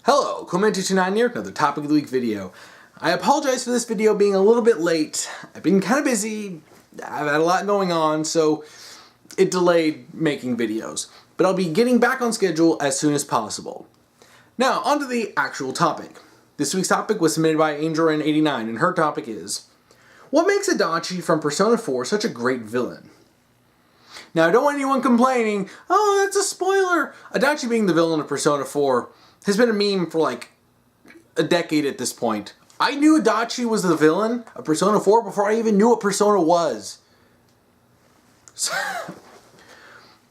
Hello, Confronting here, another Topic of the Week video. I apologize for this video being a little bit late. I've been kind of busy, I've had a lot going on, so it delayed making videos. But I'll be getting back on schedule as soon as possible. Now, on to the actual topic. This week's topic was submitted by Angel89, and her topic is, what makes Adachi from Persona 4 such a great villain? Now, I don't want anyone complaining, oh, that's a spoiler! Adachi being the villain of Persona 4 has been a meme for like a decade at this point. I knew Adachi was the villain of Persona 4 before I even knew what Persona was.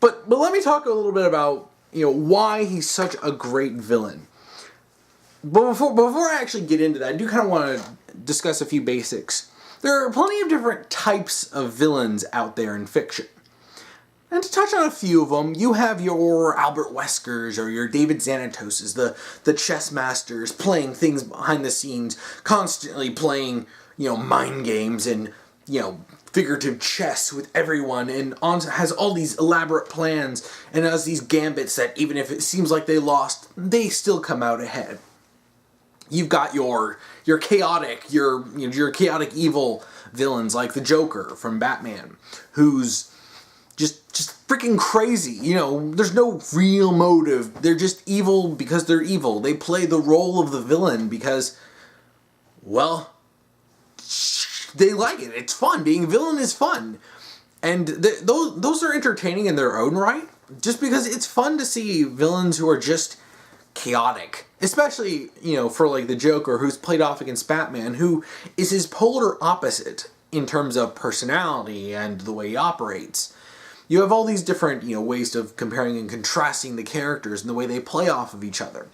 But let me talk a little bit about, why he's such a great villain. But before I actually get into that, I do kind of want to discuss a few basics. There are plenty of different types of villains out there in fiction. And to touch on a few of them, you have your Albert Weskers or your David Xanatoses, the chess masters playing things behind the scenes, constantly playing, mind games and, figurative chess with everyone, and has all these elaborate plans and has these gambits that even if it seems like they lost, they still come out ahead. You've got your chaotic evil villains like the Joker from Batman, who's just freaking crazy. There's no real motive. They're just evil because they're evil. They play the role of the villain because, well, they like it. It's fun. Being a villain is fun. And those are entertaining in their own right, just because it's fun to see villains who are just chaotic. Especially, for like the Joker, who's played off against Batman, who is his polar opposite in terms of personality and the way he operates. You have all these different, ways of comparing and contrasting the characters and the way they play off of each other,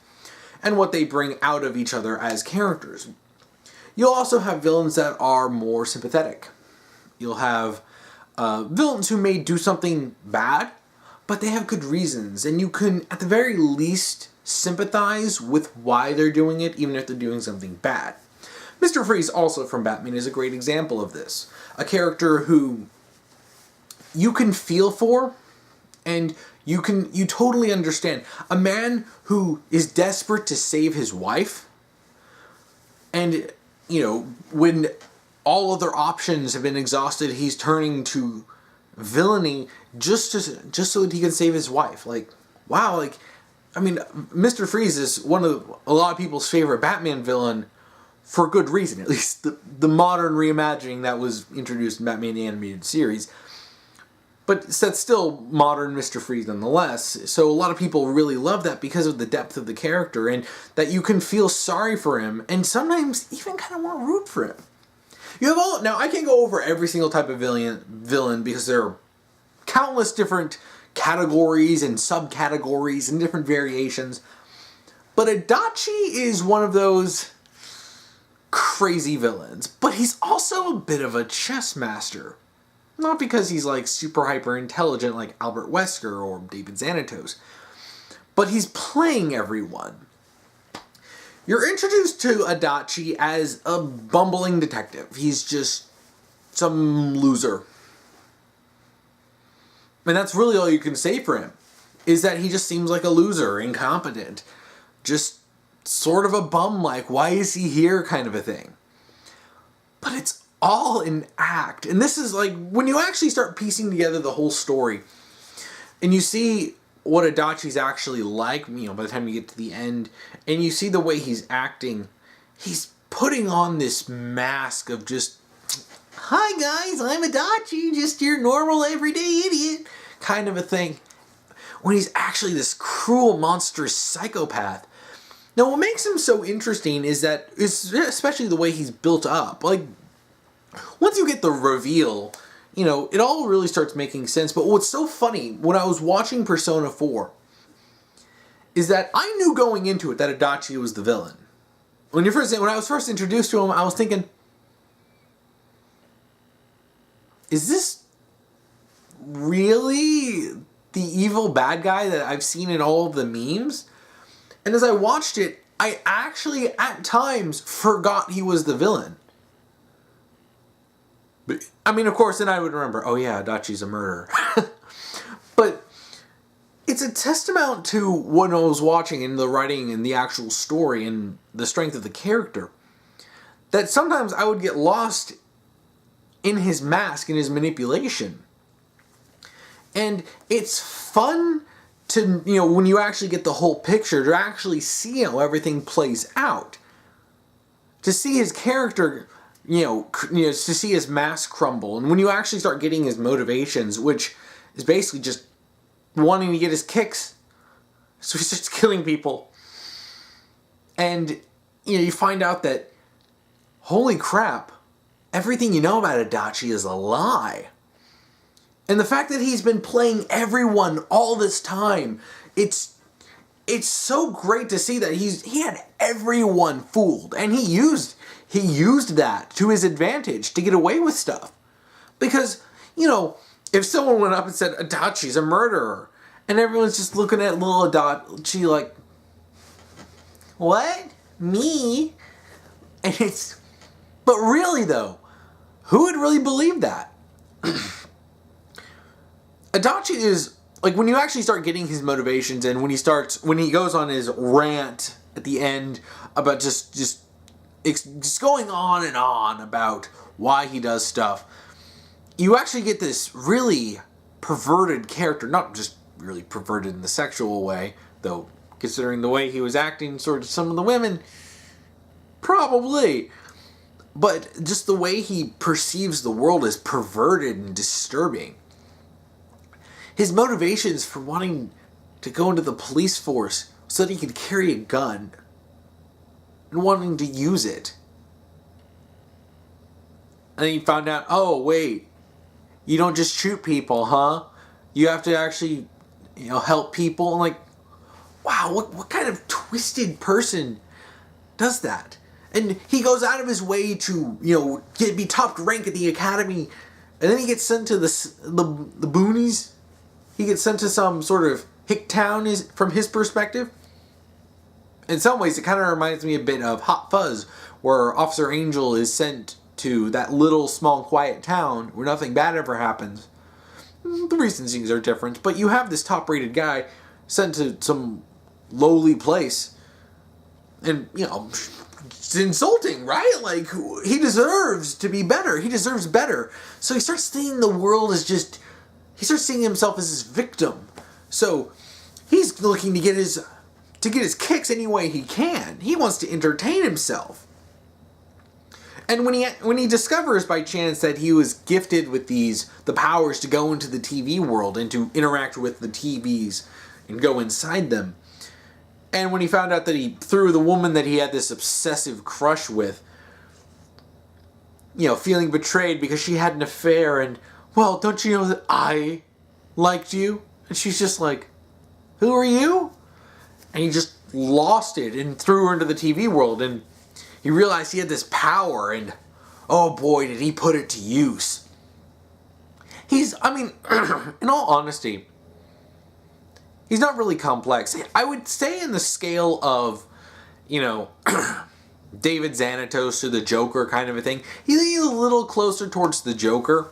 and what they bring out of each other as characters. You'll also have villains that are more sympathetic. You'll have villains who may do something bad, but they have good reasons, and you can, at the very least, sympathize with why they're doing it, even if they're doing something bad. Mr. Freeze, also from Batman, is a great example of this. A character who you can feel for, and you totally understand. A man who is desperate to save his wife, and, when all other options have been exhausted, he's turning to villainy just so that he can save his wife. Like, wow, Mr. Freeze is one of a lot of people's favorite Batman villain for good reason, at least the modern reimagining that was introduced in Batman the Animated Series. But that's still modern Mr. Freeze nonetheless. So a lot of people really love that because of the depth of the character and that you can feel sorry for him and sometimes even kind of want to root for him. Now I can't go over every single type of villain because there are countless different categories and subcategories and different variations. But Adachi is one of those crazy villains. But he's also a bit of a chess master. Not because he's like super hyper intelligent like Albert Wesker or David Xanatos, but he's playing everyone. You're introduced to Adachi as a bumbling detective. He's just some loser. And that's really all you can say for him, is that he just seems like a loser, incompetent, just sort of a bum, like, why is he here kind of a thing. But it's all an act. And this is like, when you actually start piecing together the whole story, and you see what Adachi's actually like, by the time you get to the end, and you see the way he's acting, he's putting on this mask of just, hi guys, I'm Adachi, just your normal everyday idiot, kind of a thing, when he's actually this cruel, monstrous psychopath. Now, what makes him so interesting is especially the way he's built up. Like, once you get the reveal, it all really starts making sense. But what's so funny, when I was watching Persona 4, is that I knew going into it that Adachi was the villain. When I was first introduced to him, I was thinking, is this really the evil bad guy that I've seen in all of the memes? And as I watched it, I actually, at times, forgot he was the villain. But, of course, then I would remember, oh yeah, Adachi's a murderer. But it's it's a testament to what I was watching in the writing and the actual story and the strength of the character, that sometimes I would get lost in his mask and his manipulation. And it's fun to, when you actually get the whole picture, to actually see how everything plays out. To see his character, to see his mask crumble. And when you actually start getting his motivations, which is basically just wanting to get his kicks, so he starts killing people. And, you find out that, holy crap, everything you know about Adachi is a lie. And the fact that he's been playing everyone all this time, it's so great to see that he had everyone fooled, and he used that to his advantage to get away with stuff. Because, if someone went up and said Adachi's a murderer, and everyone's just looking at little Adachi like, what? Me? And but really though, who would really believe that? Adachi is, like, when you actually start getting his motivations, and when he goes on his rant at the end about just going on and on about why he does stuff, you actually get this really perverted character, not just really perverted in the sexual way, though considering the way he was acting towards some of the women, probably, but just the way he perceives the world as perverted and disturbing. His motivations for wanting to go into the police force so that he could carry a gun and wanting to use it. And then he found out, oh wait, you don't just shoot people, huh? You have to actually, help people. And like, wow, what kind of twisted person does that? And he goes out of his way to, be top rank at the academy, and then he gets sent to the boonies. He gets sent to some sort of hick town from his perspective. In some ways, it kind of reminds me a bit of Hot Fuzz, where Officer Angel is sent to that little, small, quiet town where nothing bad ever happens. The reasons are different, but you have this top-rated guy sent to some lowly place. And, it's insulting, right? Like, he deserves to be better. He deserves better. So he starts seeing the world as he starts seeing himself as his victim. So he's looking to get his kicks any way he can. He wants to entertain himself. And when he discovers by chance that he was gifted with the powers to go into the TV world and to interact with the TVs and go inside them, and when he found out that he threw the woman that he had this obsessive crush with, feeling betrayed because she had an affair, and, well, don't you know that I liked you? And she's just like, who are you? And he just lost it and threw her into the TV world, and he realized he had this power, and oh boy, did he put it to use. In all honesty, he's not really complex. I would say in the scale of, David Xanatos to the Joker kind of a thing, he's a little closer towards the Joker.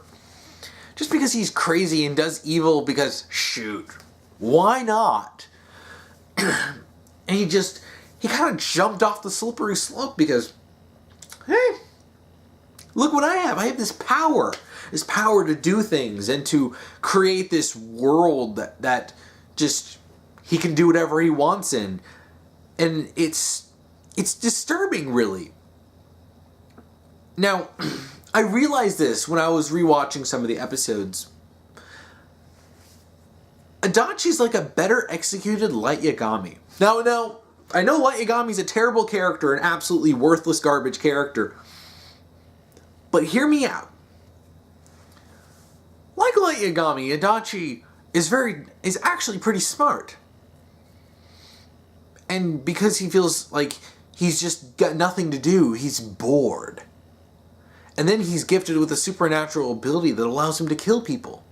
Just because he's crazy and does evil because, shoot, why not? And he kind of jumped off the slippery slope because, hey, look what I have. I have this power to do things and to create this world that just he can do whatever he wants in. And it's disturbing, really. Now, I realized this when I was rewatching some of the episodes. Adachi's like a better executed Light Yagami. Now, I know Light Yagami's a terrible character, an absolutely worthless garbage character. But hear me out. Like Light Yagami, Adachi is actually pretty smart. And because he feels like he's just got nothing to do, he's bored. And then he's gifted with a supernatural ability that allows him to kill people.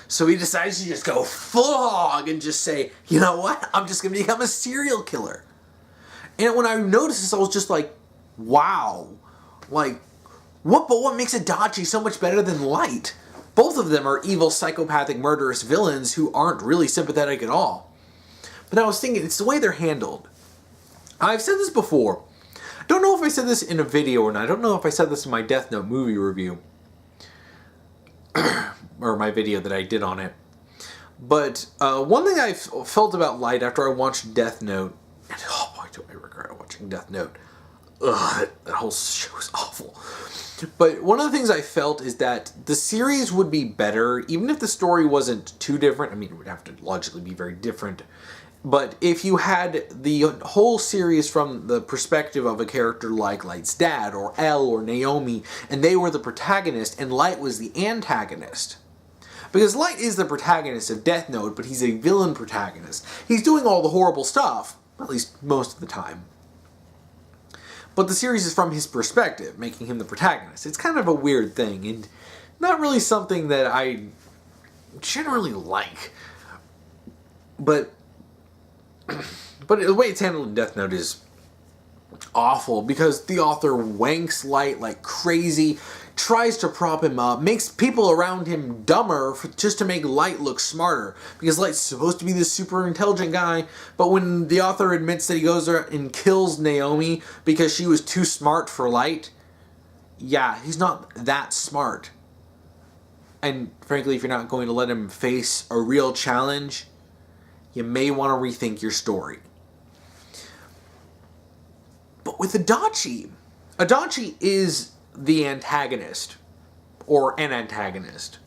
So he decides to just go full hog and just say, you know what? I'm just going to become a serial killer. And when I noticed this, I was just like, wow. Like, what makes Adachi so much better than Light? Both of them are evil, psychopathic, murderous villains who aren't really sympathetic at all. But I was thinking, it's the way they're handled. I've said this before. I don't know if I said this in a video or not. I don't know if I said this in my Death Note movie review. Or my video that I did on it. But one thing I felt about Light after I watched Death Note, and oh boy, do I regret watching Death Note. Ugh, that whole show is awful. But one of the things I felt is that the series would be better, even if the story wasn't too different. I mean, it would have to logically be very different. But if you had the whole series from the perspective of a character like Light's dad, or L, or Naomi, and they were the protagonist, and Light was the antagonist. Because Light is the protagonist of Death Note, but he's a villain protagonist. He's doing all the horrible stuff, at least most of the time. But the series is from his perspective, making him the protagonist. It's kind of a weird thing, and not really something that I generally like. But the way it's handled in Death Note is awful, because the author wanks Light like crazy, tries to prop him up, makes people around him dumber just to make Light look smarter, because Light's supposed to be this super intelligent guy, but when the author admits that he goes there and kills Naomi because she was too smart for Light, yeah, he's not that smart. And frankly, if you're not going to let him face a real challenge, you may want to rethink your story. But with Adachi is the antagonist, or an antagonist.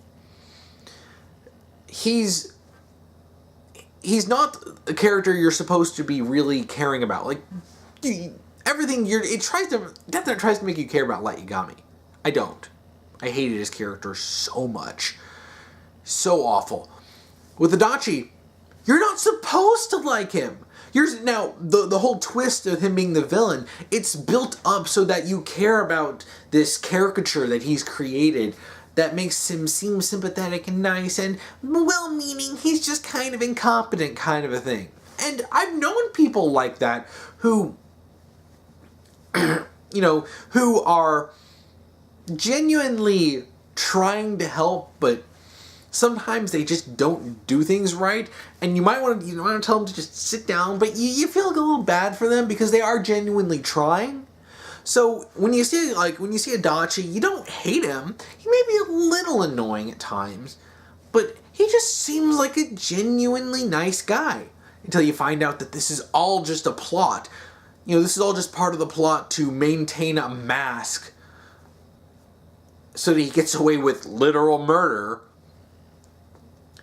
He's not a character you're supposed to be really caring about. Like, Death Note tries to make you care about Light Yagami. I don't. I hated his character so much. So awful. With Adachi, you're not supposed to like him. Now, the whole twist of him being the villain, it's built up so that you care about this caricature that he's created that makes him seem sympathetic and nice and well-meaning. He's just kind of incompetent kind of a thing. And I've known people like that who, who are genuinely trying to help, but sometimes they just don't do things right, and you might want to tell them to just sit down, but you feel a little bad for them because they are genuinely trying. So when you see Adachi, you don't hate him. He may be a little annoying at times, but he just seems like a genuinely nice guy until you find out that this is all just a plot. This is all just part of the plot to maintain a mask so that he gets away with literal murder.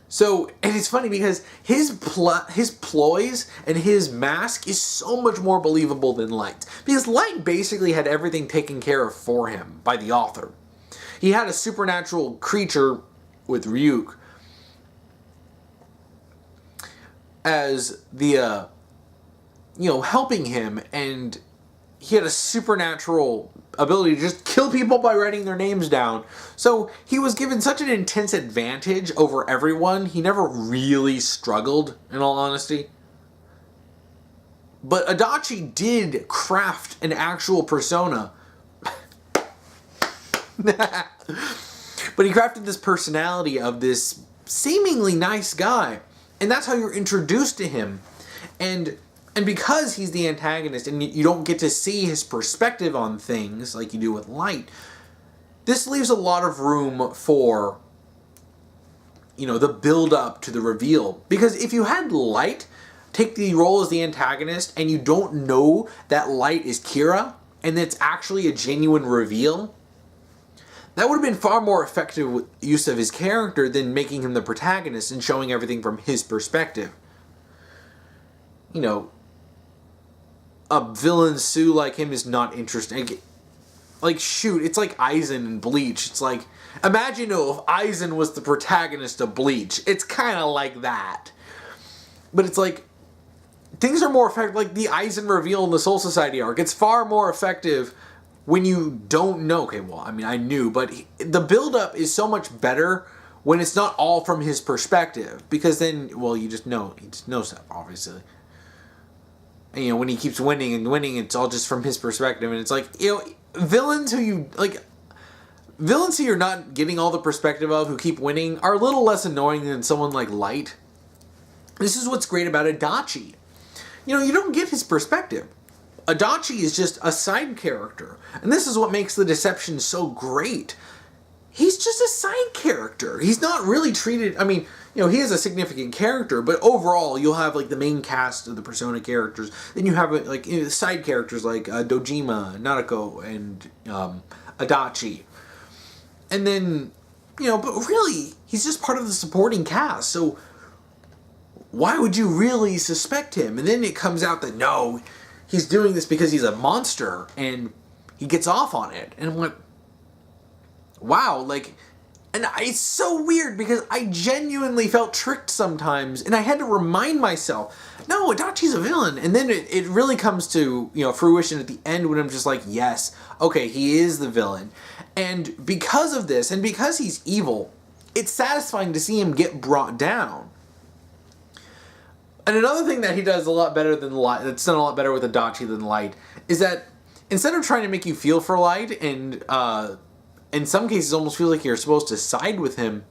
So, and it's funny because his ploys and his mask is so much more believable than Light. Because Light basically had everything taken care of for him by the author. He had a supernatural creature with Ryuk as the, helping him, and he had a supernatural ability to just kill people by writing their names down. So he was given such an intense advantage over everyone, he never really struggled, in all honesty. But Adachi did craft an actual persona. But he crafted this personality of this seemingly nice guy. And that's how you're introduced to him. And because he's the antagonist and you don't get to see his perspective on things like you do with Light, this leaves a lot of room for, the build-up to the reveal. Because if you had Light take the role as the antagonist and you don't know that Light is Kira, and it's actually a genuine reveal, that would have been far more effective use of his character than making him the protagonist and showing everything from his perspective. A villain Sue like him is not interesting. It's like Aizen in Bleach. It's like, imagine if Aizen was the protagonist of Bleach. It's kind of like that. But it's like, things are more effective, like the Aizen reveal in the Soul Society arc. It's far more effective when you don't know. Okay, well, I mean, I knew, but the build-up is so much better when it's not all from his perspective. Because then, well, you just know stuff, obviously. And, when he keeps winning and winning, it's all just from his perspective. And it's like, villains who you're not getting all the perspective of, who keep winning, are a little less annoying than someone like Light. This is what's great about Adachi. You don't get his perspective. Adachi is just a side character. And this is what makes the deception so great. He's just a side character. He's not really treated... I mean, he is a significant character, but overall, you'll have, like, the main cast of the Persona characters. Then you have, like, side characters like Dojima, Narako, and Adachi. And then, but really, he's just part of the supporting cast. So, why would you really suspect him? And then it comes out that, no, he's doing this because he's a monster, and he gets off on it. And I'm like, wow, like, and it's so weird because I genuinely felt tricked sometimes, and I had to remind myself, no, Adachi's a villain. And then it really comes to, fruition at the end when I'm just like, yes, okay, he is the villain. And because of this, and because he's evil, it's satisfying to see him get brought down. And another thing that he does a lot better than Light, that's done a lot better with Adachi than Light, is that instead of trying to make you feel for Light, and in some cases almost feels like you're supposed to side with him,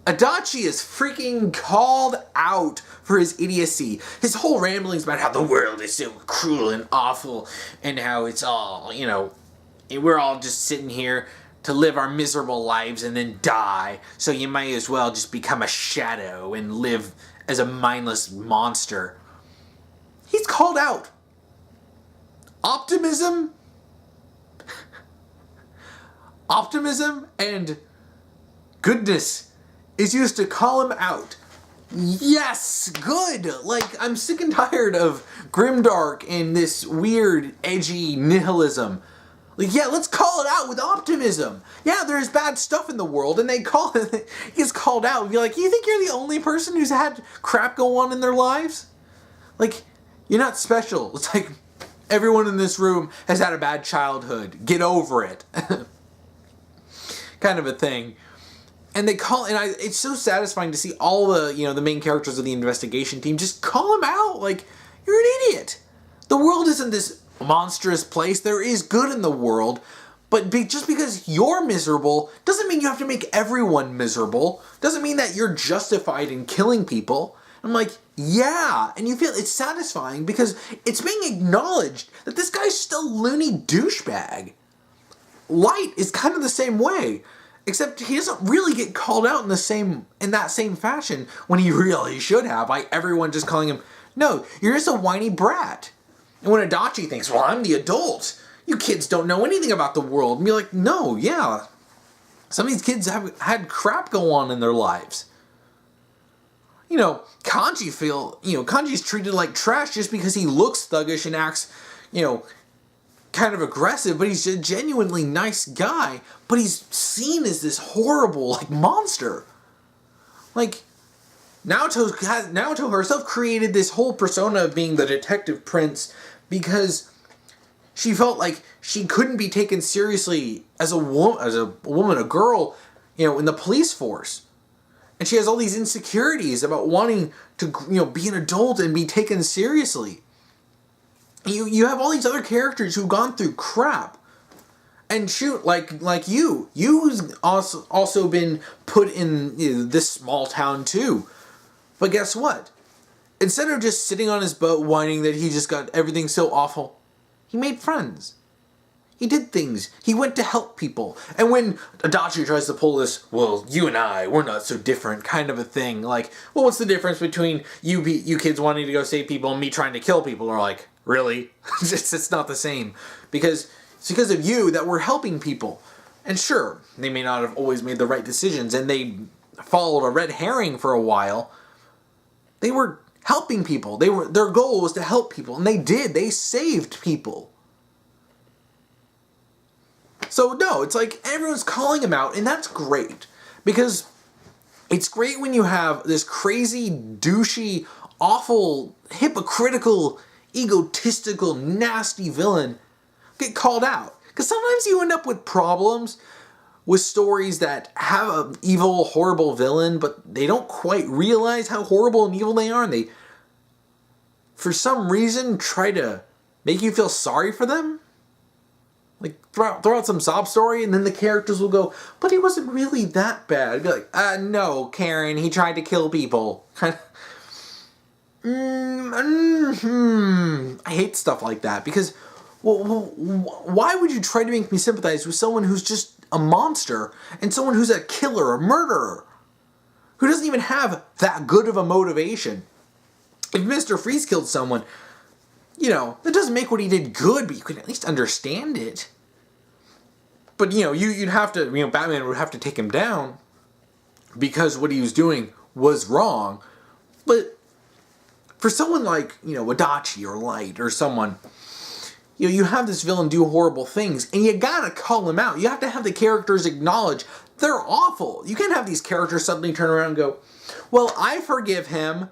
Adachi is freaking called out for his idiocy. His whole ramblings about how the world is so cruel and awful, and how it's all, we're all just sitting here to live our miserable lives and then die, so you might as well just become a shadow and live as a mindless monster. He's called out. Optimism and goodness is used to call him out. Yes, good. Like, I'm sick and tired of grimdark and this weird, edgy nihilism. Like, yeah, let's call it out with optimism. Yeah, there's bad stuff in the world, and he's called out. Be like, you think you're the only person who's had crap go on in their lives? Like, you're not special. It's like, everyone in this room has had a bad childhood. Get over it. Kind of a thing. And it's so satisfying to see all the, the main characters of the investigation team just call him out. Like, you're an idiot. The world isn't this monstrous place. There is good in the world, but just because you're miserable doesn't mean you have to make everyone miserable. Doesn't mean that you're justified in killing people. I'm like, yeah, and you feel it's satisfying because it's being acknowledged that this guy's still loony douchebag. Light is kind of the same way, except he doesn't really get called out in that same fashion when he really should have, by everyone just calling him, no, you're just a whiny brat. And when Adachi thinks, well, I'm the adult, you kids don't know anything about the world. And you're like, no, yeah. Some of these kids have had crap go on in their lives. Kanji's treated like trash just because he looks thuggish and acts, kind of aggressive, but he's a genuinely nice guy. But he's seen as this horrible, like, monster. Like, Naoto herself created this whole persona of being the detective prince because she felt like she couldn't be taken seriously as a woman, a girl, in the police force. And she has all these insecurities about wanting to, be an adult and be taken seriously. You have all these other characters who've gone through crap. And shoot, like you've also been put in this small town too. But guess what? Instead of just sitting on his boat whining that he just got everything so awful, he made friends. He did things. He went to help people. And when Adachi tries to pull this, well, you and I, we're not so different kind of a thing. Like, well, what's the difference between you kids wanting to go save people and me trying to kill people? Or like, really? It's not the same. Because it's because of you that we're helping people. And sure, they may not have always made the right decisions and they followed a red herring for a while. They were helping people. Their goal was to help people. And they did. They saved people. So no, it's like everyone's calling him out, and that's great. Because it's great when you have this crazy, douchey, awful, hypocritical, egotistical, nasty villain get called out. Because sometimes you end up with problems with stories that have an evil, horrible villain, but they don't quite realize how horrible and evil they are, and they, for some reason, try to make you feel sorry for them. Like, throw out some sob story, and then the characters will go, but he wasn't really that bad. I'd be like, no, Karen, he tried to kill people. I hate stuff like that because why would you try to make me sympathize with someone who's just a monster and someone who's a killer, a murderer, who doesn't even have that good of a motivation? If Mr. Freeze killed someone, that doesn't make what he did good, but you could at least understand it. But, you'd have to, Batman would have to take him down because what he was doing was wrong. But for someone like, Adachi or Light or someone, you have this villain do horrible things and you gotta call him out. You have to have the characters acknowledge they're awful. You can't have these characters suddenly turn around and go, well, I forgive him,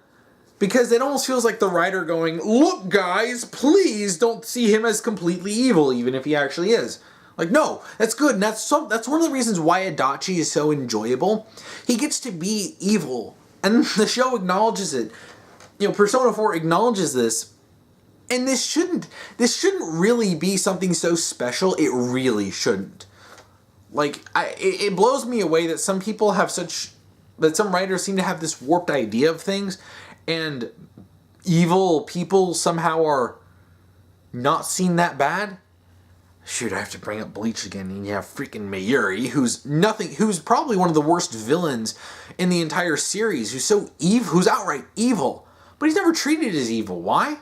because it almost feels like the writer going, look guys, please don't see him as completely evil, even if he actually is. Like, no, that's good, and that's one of the reasons why Adachi is so enjoyable. He gets to be evil, and the show acknowledges it. Persona 4 acknowledges this, and this shouldn't really be something so special. It really shouldn't. Like, it blows me away that some writers seem to have this warped idea of things, and evil people somehow are not seen that bad. Shoot, I have to bring up Bleach again, and you have freaking Mayuri, who's probably one of the worst villains in the entire series, who's outright evil, but he's never treated as evil. Why?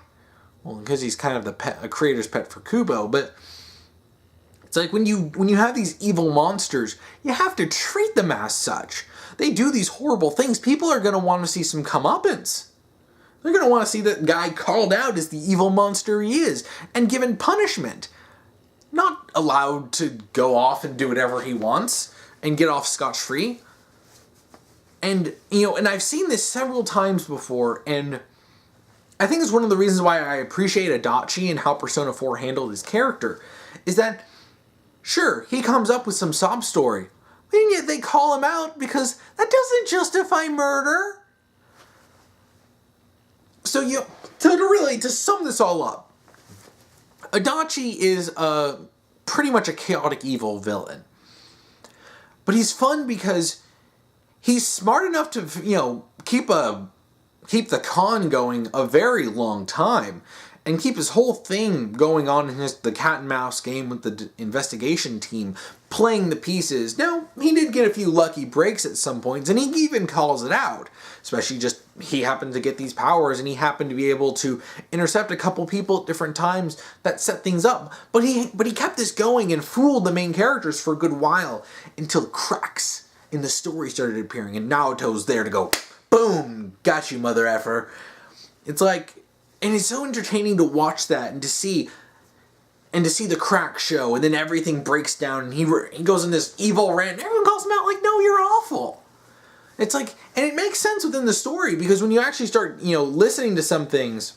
Well, because he's kind of a creator's pet for Kubo, but it's like when you have these evil monsters, you have to treat them as such. They do these horrible things. People are going to want to see some comeuppance. They're going to want to see that guy called out as the evil monster he is and given punishment. Not allowed to go off and do whatever he wants and get off scotch-free. And, and I've seen this several times before, and I think it's one of the reasons why I appreciate Adachi and how Persona 4 handled his character, is that, sure, he comes up with some sob story, and yet they call him out because that doesn't justify murder. So, to sum this all up, Adachi is pretty much a chaotic evil villain. But he's fun because he's smart enough to, keep the con going a very long time and keep his whole thing going on in the cat and mouse game with the investigation team, playing the pieces. Now, he did get a few lucky breaks at some points, and he even calls it out. Especially just, he happened to get these powers, and he happened to be able to intercept a couple people at different times that set things up. But he kept this going and fooled the main characters for a good while until cracks in the story started appearing, and Naoto's there to go, boom, got you, mother effer. It's like, and it's so entertaining to watch that and to see the crack show, and then everything breaks down, and he goes in this evil rant, and everyone calls him out like, no, you're awful. It's like, and it makes sense within the story, because when you actually start, listening to some things,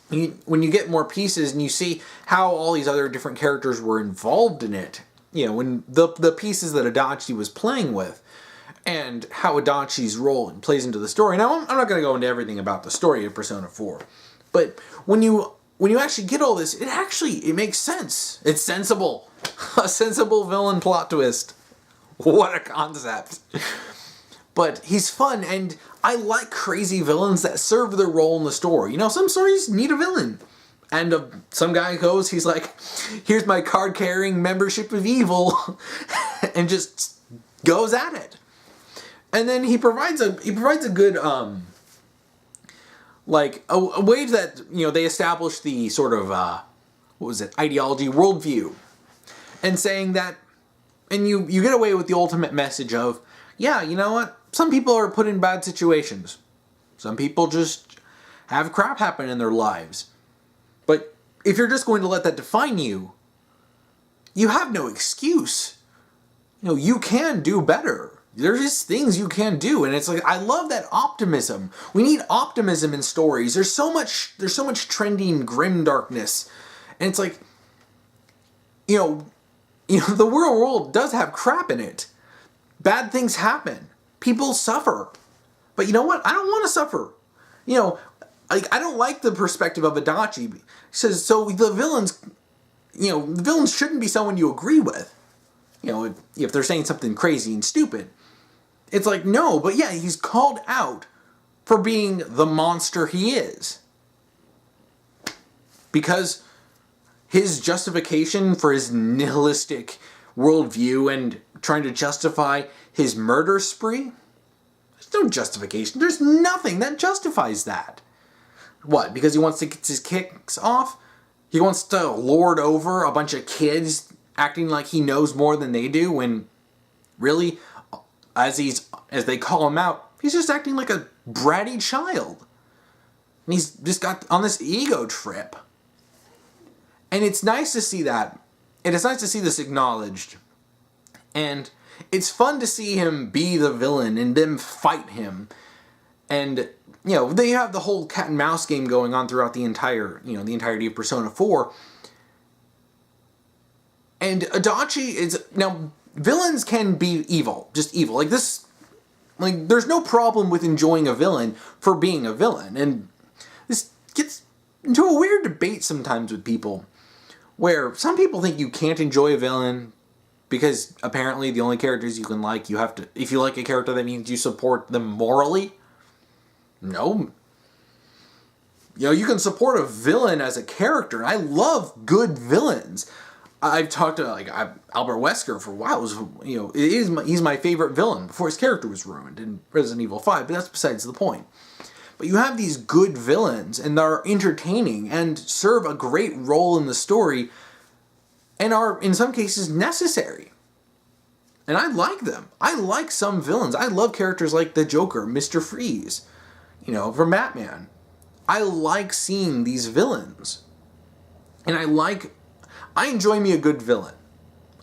when you get more pieces and you see how all these other different characters were involved in it, when the pieces that Adachi was playing with, and how Adachi's role plays into the story. Now, I'm not going to go into everything about the story of Persona 4, but when you actually get all this, it makes sense. It's sensible. A sensible villain plot twist. What a concept. But he's fun, and I like crazy villains that serve their role in the story. Some stories need a villain. And some guy goes, he's like, here's my card-carrying membership of evil, and just goes at it. And then he provides a good, a way that, they establish the sort of, ideology, worldview. And saying that, and you get away with the ultimate message of, yeah, you know what? Some people are put in bad situations. Some people just have crap happen in their lives. But if you're just going to let that define you, you have no excuse. You can do better. There's just things you can do, and it's like, I love that optimism. We need optimism in stories. There's so much trending grim darkness, and it's like, the world does have crap in it. Bad things happen. People suffer. But you know what? I don't want to suffer. I don't like the perspective of Adachi. He says, so the villains shouldn't be someone you agree with. If they're saying something crazy and stupid. It's like, no, but yeah, he's called out for being the monster he is. Because his justification for his nihilistic worldview and trying to justify his murder spree, there's no justification. There's nothing that justifies that. What? Because he wants to get his kicks off? He wants to lord over a bunch of kids acting like he knows more than they do when really, as they call him out, he's just acting like a bratty child. And he's just got on this ego trip. And it's nice to see that. And it's nice to see this acknowledged. And it's fun to see him be the villain and them fight him. And, you know, they have the whole cat and mouse game going on throughout the entirety of Persona 4. And Adachi is, now, villains can be evil, just evil. Like this, like, there's no problem with enjoying a villain for being a villain. And this gets into a weird debate sometimes with people, where some people think you can't enjoy a villain because apparently the only characters you can like, you have to, if you like a character, that means you support them morally. No. You know, you can support a villain as a character. I love good villains. I've talked to Albert Wesker for a while. He's my favorite villain before his character was ruined in Resident Evil 5, but that's besides the point. But you have these good villains, and they're entertaining and serve a great role in the story, and are in some cases necessary. And I like them. I like some villains. I love characters like the Joker, Mr. Freeze, from Batman. I like seeing these villains. And I enjoy me a good villain.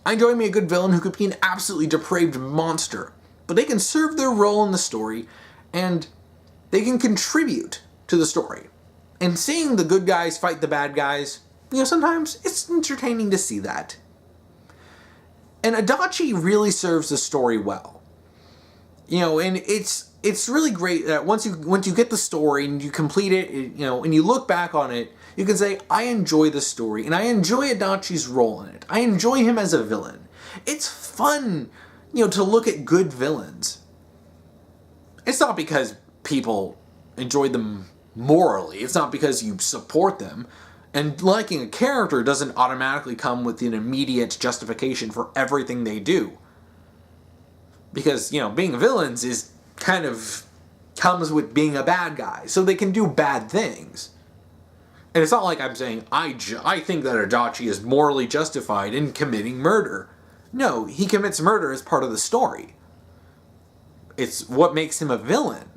I enjoy me a good villain who could be an absolutely depraved monster. But they can serve their role in the story, and they can contribute to the story. And seeing the good guys fight the bad guys, sometimes it's entertaining to see that. And Adachi really serves the story well. And it's really great that once you get the story and you complete it, and you look back on it, you can say, I enjoy the story, and I enjoy Adachi's role in it. I enjoy him as a villain. It's fun, to look at good villains. It's not because people enjoy them morally. It's not because you support them. And liking a character doesn't automatically come with an immediate justification for everything they do. Because, being villains is kind of comes with being a bad guy. So they can do bad things. And it's not like I'm saying, I think that Adachi is morally justified in committing murder. No, he commits murder as part of the story. It's what makes him a villain.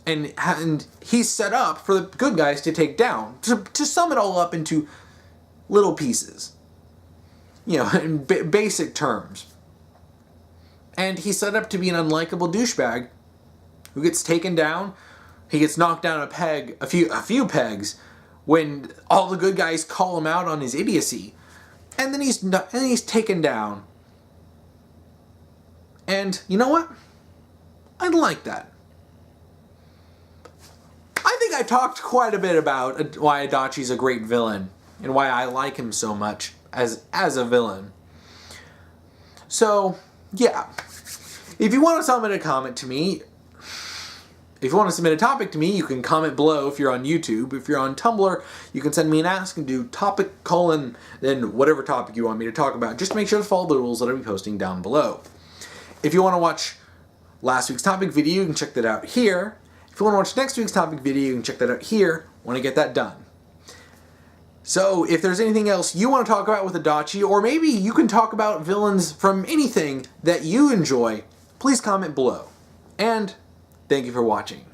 And he's set up for the good guys to take down, to sum it all up into little pieces. In basic terms. And he's set up to be an unlikable douchebag who gets taken down. He gets knocked down a few pegs, when all the good guys call him out on his idiocy. And then he's taken down. And you know what? I like that. I think I talked quite a bit about why Adachi's a great villain and why I like him so much as a villain. So, yeah. If you want to submit a comment to me, if you want to submit a topic to me, you can comment below if you're on YouTube. If you're on Tumblr, you can send me an ask and do topic : then whatever topic you want me to talk about. Just make sure to follow the rules that I'll be posting down below. If you want to watch last week's topic video, you can check that out here. If you want to watch next week's topic video, you can check that out here when I get that done. So, if there's anything else you want to talk about with Adachi, or maybe you can talk about villains from anything that you enjoy, please comment below. And thank you for watching.